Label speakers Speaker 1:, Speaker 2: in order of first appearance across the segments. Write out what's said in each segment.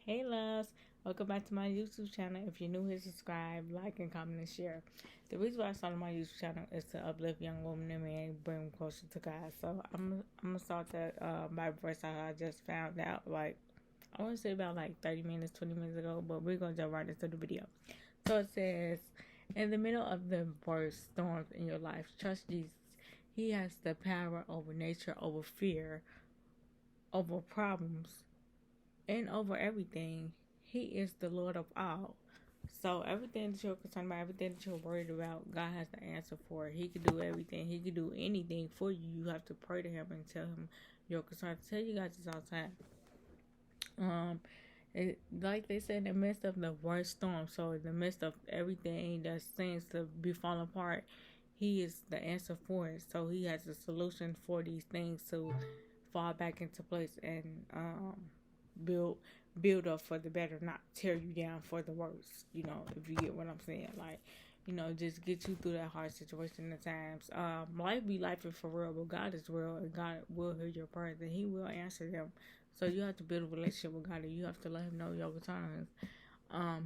Speaker 1: Hey loves, welcome back to my YouTube channel. If you're new here, subscribe, like, and comment and share. The reason why I started my YouTube channel is to uplift young women and men, bring them closer to God. So I'm gonna start that Bible verse I just found out I want to say about 30 minutes, 20 minutes ago, but we're gonna jump right into the video. So it says, in the middle of the worst storms in your life, trust Jesus. He has the power over nature, over fear, over problems, and over everything. He is the Lord of all. So everything that you're concerned about, everything that you're worried about, God has the answer for it. He can do everything. He can do anything for you. You have to pray to Him and tell Him your concerns. I tell you guys this all the time. Like they said, in the midst of the worst storm, so in the midst of everything that seems to be falling apart, He is the answer for it. So He has a solution for these things to fall back into place and build up for the better, not tear you down for the worse. If you get what I'm saying, just get you through that hard situation at times. Life be life for real, but God is real, and God will hear your prayers, and He will answer them. So you have to build a relationship with God, and you have to let Him know your concerns.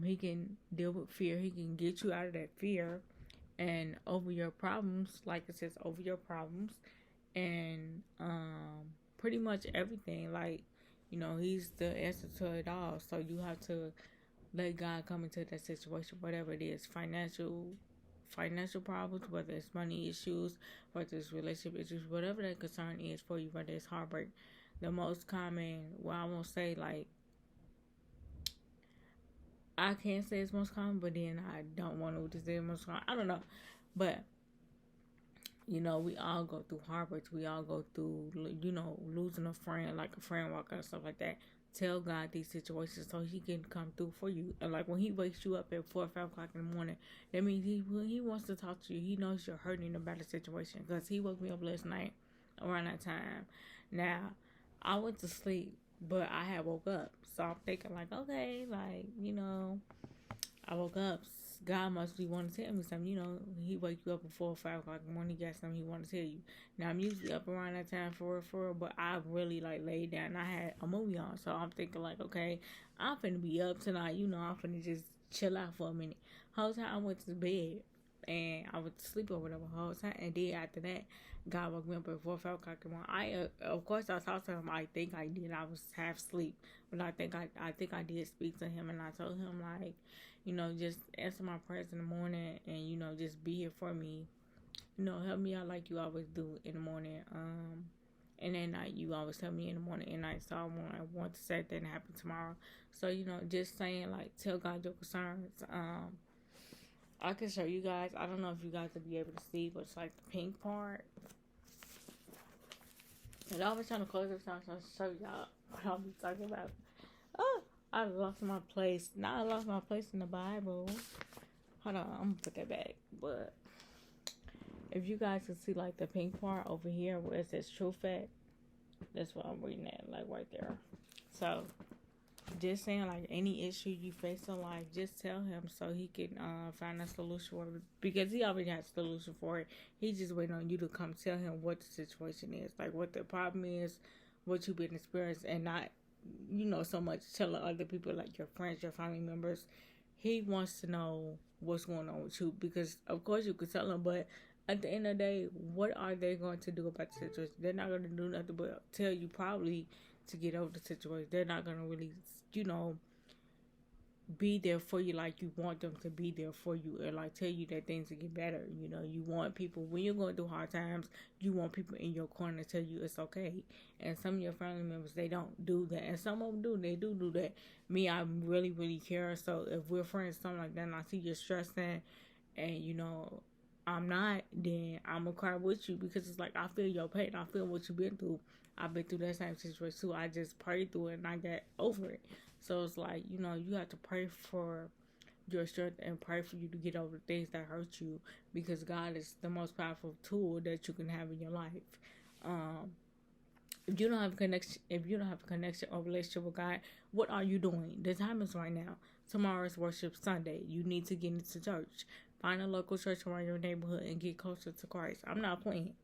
Speaker 1: He can deal with fear. He can get you out of that fear and over your problems, like it says, over your problems, and pretty much everything. He's the answer to it all. So you have to let God come into that situation, whatever it is, financial problems, whether it's money issues, whether it's relationship issues, whatever that concern is for you, whether it's heartbreak. The most common, I won't say I can't say it's most common, but then I don't want to say it's most common. I don't know. But we all go through heartbreaks. We all go through, losing a friend, like a friend walking and stuff like that. Tell God these situations so He can come through for you. And when He wakes you up at 4 or 5 o'clock in the morning, that means He wants to talk to you. He knows you're hurting about the situation, because He woke me up last night around that time. Now, I went to sleep, but I had woke up. So I'm thinking okay, I woke up. God must be wanting to tell me something. He wake you up at 4 or 5 o'clock in the morning. He got something He want to tell you. Now, I'm usually up around that time for real, but I really laid down. I had a movie on, so I'm thinking okay, I'm finna be up tonight. I'm finna just chill out for a minute. Whole time I went to bed and I went to sleep or whatever whole time, and then after that, God woke me up at 4 or 5 o'clock in the morning. Of course, I talked to Him. I think I did. I was half asleep, but I think I did speak to Him, and I told Him just answer my prayers in the morning, and just be here for me. Help me out like you always do in the morning. And at night you always tell me in the morning and night. So I want to say that didn't happen tomorrow. So just saying tell God your concerns. I can show you guys. I don't know if you guys will be able to see, but it's the pink part. And I always trying to close this time so I show y'all what I'll be talking about. Oh, I lost my place. Now I lost my place in the Bible. Hold on, I'm gonna put that back. But if you guys can see the pink part over here where it says true fact, that's what I'm reading at, right there. So just saying any issue you face in life, just tell Him so He can find a solution for it, because He already has a solution for it. He's just waiting on you to come tell Him what the situation is, what the problem is, what you've been experiencing, and not so much telling other people, your friends, your family members. He wants to know what's going on with you, because of course you could tell Him, but at the end of the day, what are they going to do about the situation? They're not going to do nothing but tell you probably to get over the situation. They're not going to really, be there for you like you want them to be there for you, or tell you that things will get better. You want people, when you're going through hard times, you want people in your corner to tell you it's okay. And some of your family members, they don't do that, and some of them do. They do that. Me, I really care. So if we're friends, something like that, and I see you're stressing, and I'm not, then I'm gonna cry with you, because it's I feel your pain. I feel what you've been through. I've been through that same situation too. I just prayed through it and I got over it. So it's you have to pray for your strength and pray for you to get over the things that hurt you, because God is the most powerful tool that you can have in your life. If you don't have a connection or relationship with God, what are you doing? The time is right now. Tomorrow is worship Sunday. You need to get into church. Find a local church around your neighborhood and get closer to Christ. I'm not playing.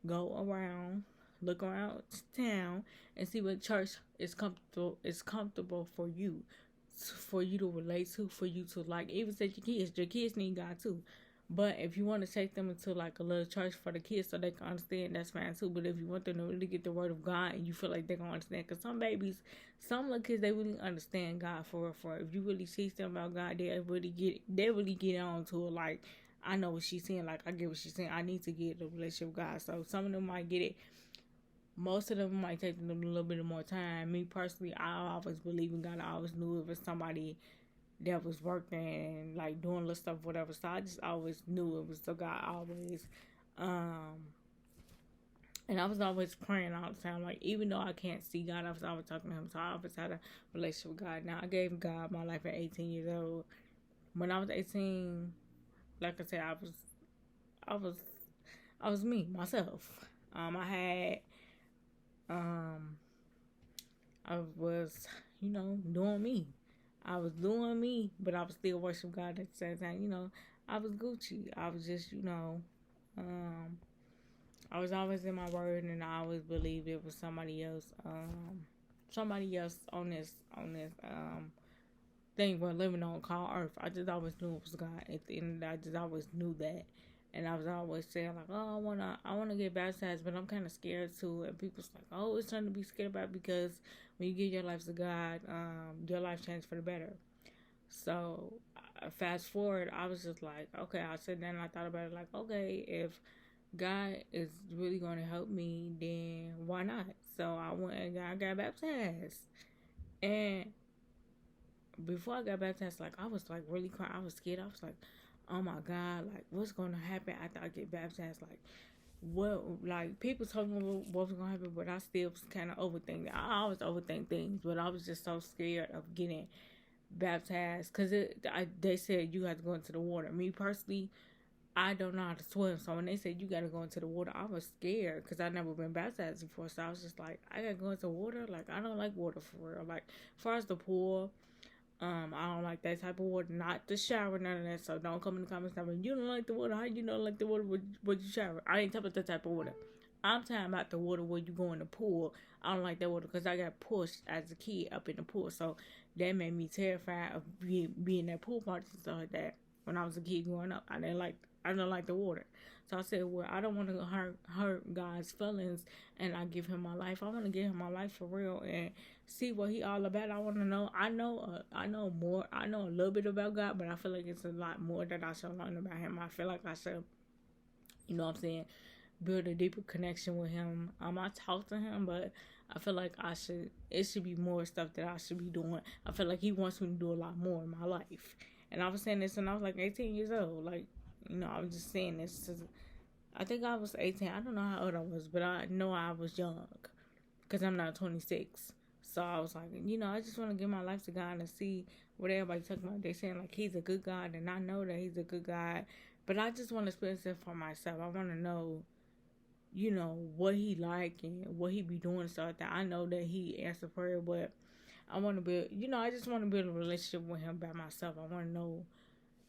Speaker 1: Go around, Look around town and see what church is comfortable for you to relate to, for you to like. Even say your kids need God too. But if you want to take them into like a little church for the kids so they can understand, that's fine too. But if you want them to really get the word of God and you feel like they're gonna understand, because some little kids, they really understand God for real. For real. If you really teach them about God, they really get on to it. Like, I know what she's saying. Like, I get what she's saying. I need to get the relationship with God. So some of them might get it. Most of them might take them a little bit more time. Me personally, I always believe in God. I always knew it was somebody that was working and like doing little stuff, whatever. So I just always knew it was the God always. And I was always praying all the time. Like, even though I can't see God, I was always talking to him. So I always had a relationship with God. Now, I gave God my life at 18 years old. When I was 18, like I said, I was, I was me, myself. I was, doing me. I was doing me, but I was still worshiping God at the same time. I was Gucci. I was just, I was always in my word, and I always believed it was somebody else on this thing we're living on called Earth. I just always knew it was God. At the end of the day, I just always knew that. And I was always saying like, oh, I wanna get baptized, but I'm kind of scared too. And people's like, oh, it's something to be scared about, because when you give your life to God, your life changes for the better. So fast forward, I was just like, okay. I sat down and I thought about it, like, okay, if God is really going to help me, then why not? So I went and I got baptized. And before I got baptized, like, I was like really crying. I was scared. I was like, oh my God, like, what's going to happen after I get baptized? Like, like, people told me what was going to happen, but I still was kind of overthinking. I always overthink things, but I was just so scared of getting baptized, because they said you had to go into the water. Me personally, I don't know how to swim, so when they said you got to go into the water, I was scared because I never been baptized before. So I was just like, I gotta go into water. Like, I don't like water for real. Like, as far as the pool, I don't like that type of water. Not the shower, none of that. So don't come in the comments now. You don't like the water. How you don't like the water? Would you shower? I ain't talking about that type of water. I'm talking about the water where you go in the pool. I don't like that water because I got pushed as a kid up in the pool. So that made me terrified of being at pool parties and stuff like that. When I was a kid growing up, I didn't like the water. So I said, well, I don't want to hurt God's feelings, and I give him my life. I want to give him my life for real and see what he all about. I want to know. I know more. I know a little bit about God, but I feel like it's a lot more that I should learn about him. I feel like I should, you know what I'm saying, build a deeper connection with him. I talk to him, but I feel like it should be more stuff that I should be doing. I feel like he wants me to do a lot more in my life. And I was saying this when I was like 18 years old. Like, I was just saying this. I think I was 18. I don't know how old I was, but I know I was young because I'm not 26. So I was like, I just want to give my life to God and see what everybody's talking about. They're saying like he's a good God, and I know that he's a good God, but I just want to experience it for myself. I want to know, what he like and what he be doing and stuff like that. I know that he answers prayer, but I want to build, I just want to build a relationship with him by myself. I want to know,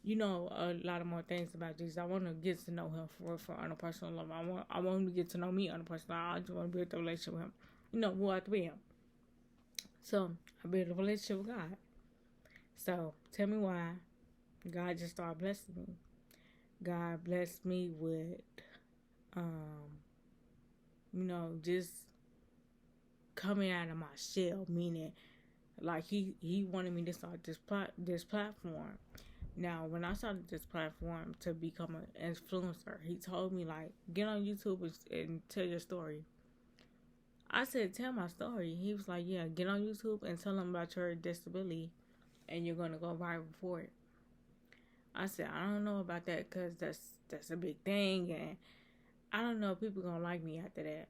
Speaker 1: a lot of more things about Jesus. I want to get to know him for on a personal level. I want him to get to know me on a personal level. I just want to build a relationship with him. Who I have to be him. So I built a relationship with God. So tell me why God just started blessing me. God blessed me with, just coming out of my shell, meaning like he wanted me to start this platform. Now, when I started this platform to become an influencer, he told me, like, get on YouTube and tell your story. I said, tell my story. He was like, yeah, get on YouTube and tell them about your disability, and you're going to go viral for it. I said, I don't know about that, because that's a big thing, and I don't know if people going to like me after that.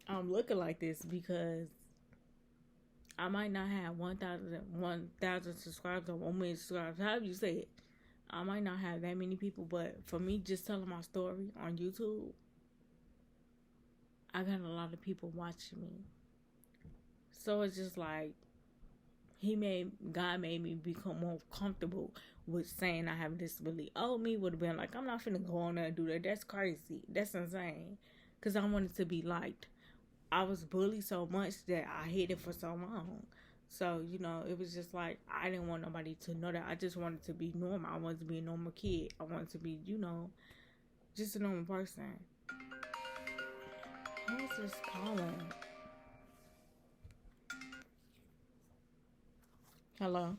Speaker 1: I'm looking like this because I might not have 1,000 subscribers or 1 million subscribers, however you say it. I might not have that many people, but for me just telling my story on YouTube, I got a lot of people watching me. So it's just like God made me become more comfortable with saying I have a disability. Old me would have been like, I'm not finna go on there and do that. That's crazy. That's insane. Because I wanted to be liked. I was bullied so much that I hid it for so long. So, it was just like, I didn't want nobody to know that. I just wanted to be normal. I wanted to be a normal kid. I wanted to be, just a normal person. Who's this calling? Hello?